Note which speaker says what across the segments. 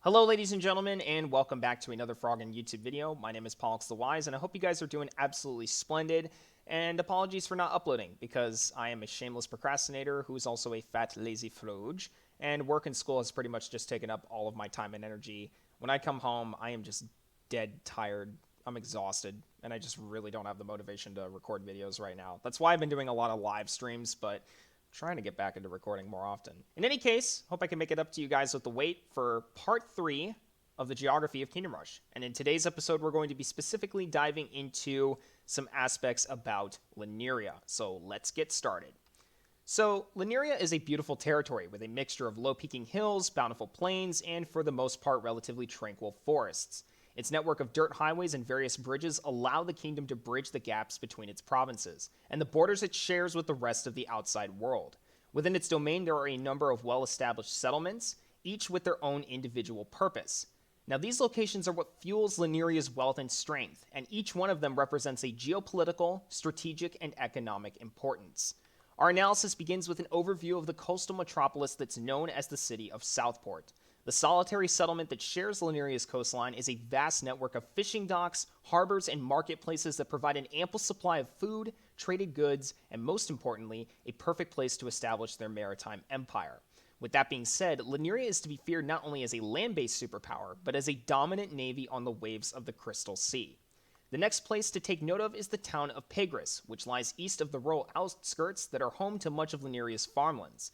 Speaker 1: Hello, ladies and gentlemen, and welcome back to another Froggen YouTube video. My name is Pollux the Wise, and I hope you guys are doing absolutely splendid. And apologies for not uploading, because I am a shameless procrastinator who is also a fat, lazy floge, and work and school has pretty much just taken up all of my time and energy. When I come home, I am just dead tired. I'm exhausted, and I just really don't have the motivation to record videos right now. That's why I've been doing a lot of live streams, but trying to get back into recording more often. In any case, hope I can make it up to you guys with the wait for part 3 of the geography of Kingdom Rush. And in today's episode, we're going to be specifically diving into some aspects about Lineria. So let's get started. So Lineria is a beautiful territory with a mixture of low-peaking hills, bountiful plains, and for the most part, relatively tranquil forests. Its network of dirt highways and various bridges allow the kingdom to bridge the gaps between its provinces, and the borders it shares with the rest of the outside world. Within its domain, there are a number of well-established settlements, each with their own individual purpose. Now, these locations are what fuels Lineria's wealth and strength, and each one of them represents a geopolitical, strategic, and economic importance. Our analysis begins with an overview of the coastal metropolis that's known as the city of Southport. The solitary settlement that shares Lineria's coastline is a vast network of fishing docks, harbors, and marketplaces that provide an ample supply of food, traded goods, and most importantly, a perfect place to establish their maritime empire. With that being said, Lineria is to be feared not only as a land-based superpower, but as a dominant navy on the waves of the Crystal Sea. The next place to take note of is the town of Pagaris, which lies east of the rural outskirts that are home to much of Lineria's farmlands.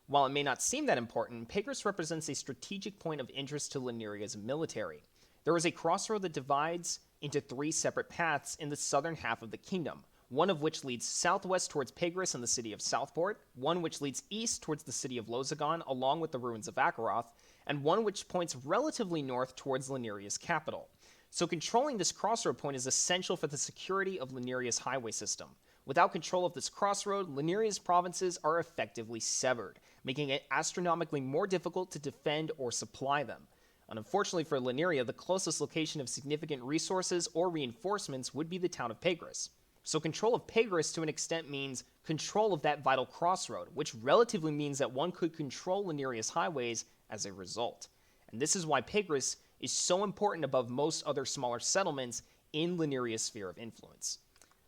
Speaker 1: While it may not seem that important, Pagaris represents a strategic point of interest to Lineria's military. There is a crossroad that divides into 3 separate paths in the southern half of the kingdom, one of which leads southwest towards Pagaris and the city of Southport, one which leads east towards the city of Lozigan along with the ruins of Akaroth, and one which points relatively north towards Lineria's capital. So controlling this crossroad point is essential for the security of Lineria's highway system. Without control of this crossroad, Lineria's provinces are effectively severed, making it astronomically more difficult to defend or supply them. And unfortunately for Lineria, the closest location of significant resources or reinforcements would be the town of Pagaris. So control of Pagaris to an extent means control of that vital crossroad, which relatively means that one could control Lineria's highways as a result. And this is why Pagaris is so important above most other smaller settlements in Lineria's sphere of influence.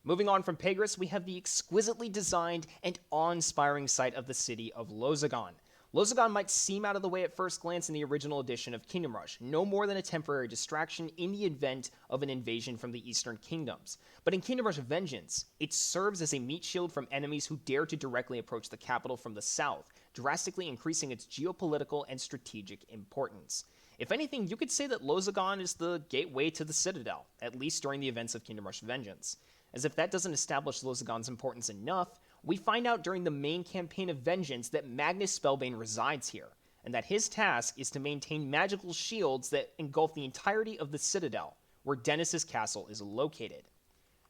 Speaker 1: Moving on from Pagaris, we have the exquisitely designed and awe-inspiring site of the city of Lozigan. Lozigan might seem out of the way at first glance in the original edition of Kingdom Rush, no more than a temporary distraction in the event of an invasion from the Eastern Kingdoms. But in Kingdom Rush Vengeance, it serves as a meat shield from enemies who dare to directly approach the capital from the south, drastically increasing its geopolitical and strategic importance. If anything, you could say that Lozigan is the gateway to the Citadel, at least during the events of Kingdom Rush Vengeance. As if that doesn't establish Lozigan's importance enough, we find out during the main campaign of Vengeance that Magnus Spellbane resides here, and that his task is to maintain magical shields that engulf the entirety of the Citadel, where Dennis's castle is located.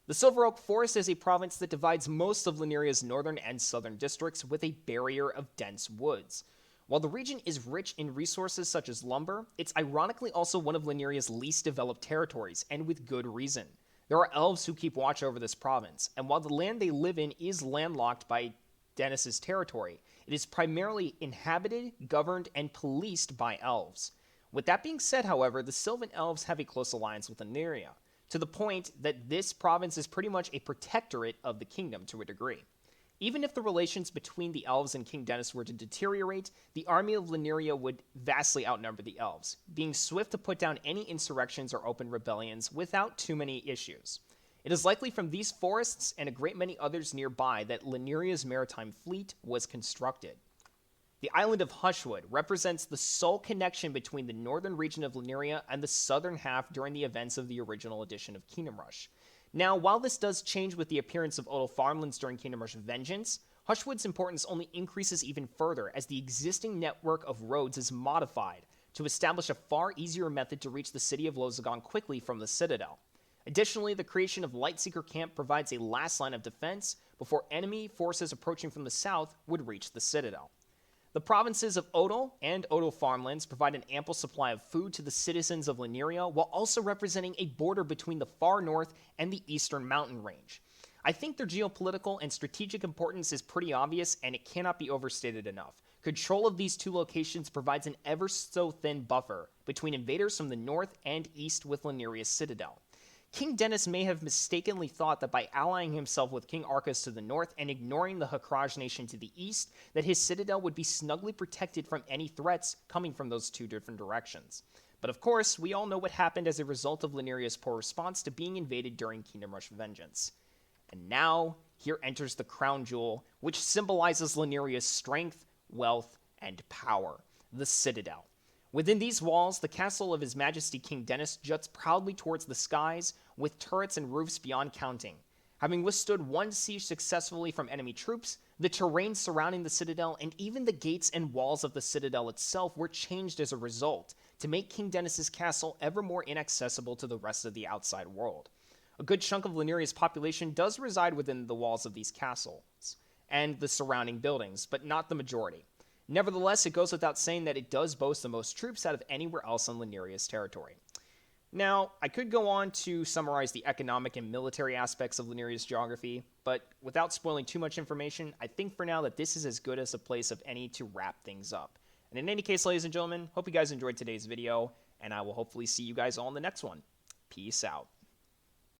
Speaker 1: The Silver Oak Forest is a province that divides most of Lineria's northern and southern districts with a barrier of dense woods. While the region is rich in resources such as lumber, it's ironically also one of Lineria's least developed territories, and with good reason. There are elves who keep watch over this province, and while the land they live in is landlocked by Dennis's territory, it is primarily inhabited, governed, and policed by elves. With that being said, however, the Sylvan Elves have a close alliance with Lineria, to the point that this province is pretty much a protectorate of the kingdom to a degree. Even if the relations between the elves and King Dennis were to deteriorate, the army of Lineria would vastly outnumber the elves, being swift to put down any insurrections or open rebellions without too many issues. It is likely from these forests and a great many others nearby that Lineria's maritime fleet was constructed. The island of Hushwood represents the sole connection between the northern region of Lineria and the southern half during the events of the original edition of Kingdom Rush. Now, while this does change with the appearance of Odal farmlands during Kingdom Rush Vengeance, Hushwood's importance only increases even further as the existing network of roads is modified to establish a far easier method to reach the city of Lozigan quickly from the Citadel. Additionally, the creation of Lightseeker Camp provides a last line of defense before enemy forces approaching from the south would reach the Citadel. The provinces of Odal and Odal farmlands provide an ample supply of food to the citizens of Lineria while also representing a border between the far north and the eastern mountain range. I think their geopolitical and strategic importance is pretty obvious and it cannot be overstated enough. Control of these two locations provides an ever so thin buffer between invaders from the north and east with Llaneria's citadel. King Dennis may have mistakenly thought that by allying himself with King Arcas to the north and ignoring the Hakraj nation to the east, that his citadel would be snugly protected from any threats coming from those two different directions. But of course, we all know what happened as a result of Llaneria's poor response to being invaded during Kingdom Rush Vengeance. And now, here enters the crown jewel, which symbolizes Llaneria's strength, wealth, and power, the Citadel. Within these walls, the castle of His Majesty King Dennis juts proudly towards the skies, with turrets and roofs beyond counting. Having withstood one siege successfully from enemy troops, the terrain surrounding the citadel and even the gates and walls of the citadel itself were changed as a result, to make King Dennis's castle ever more inaccessible to the rest of the outside world. A good chunk of Llaneria's population does reside within the walls of these castles and the surrounding buildings, but not the majority. Nevertheless, it goes without saying that it does boast the most troops out of anywhere else on Llaneria's territory. Now, I could go on to summarize the economic and military aspects of Llaneria's geography, but without spoiling too much information, I think for now that this is as good as a place of any to wrap things up. And in any case, ladies and gentlemen, hope you guys enjoyed today's video, and I will hopefully see you guys all in the next one. Peace out.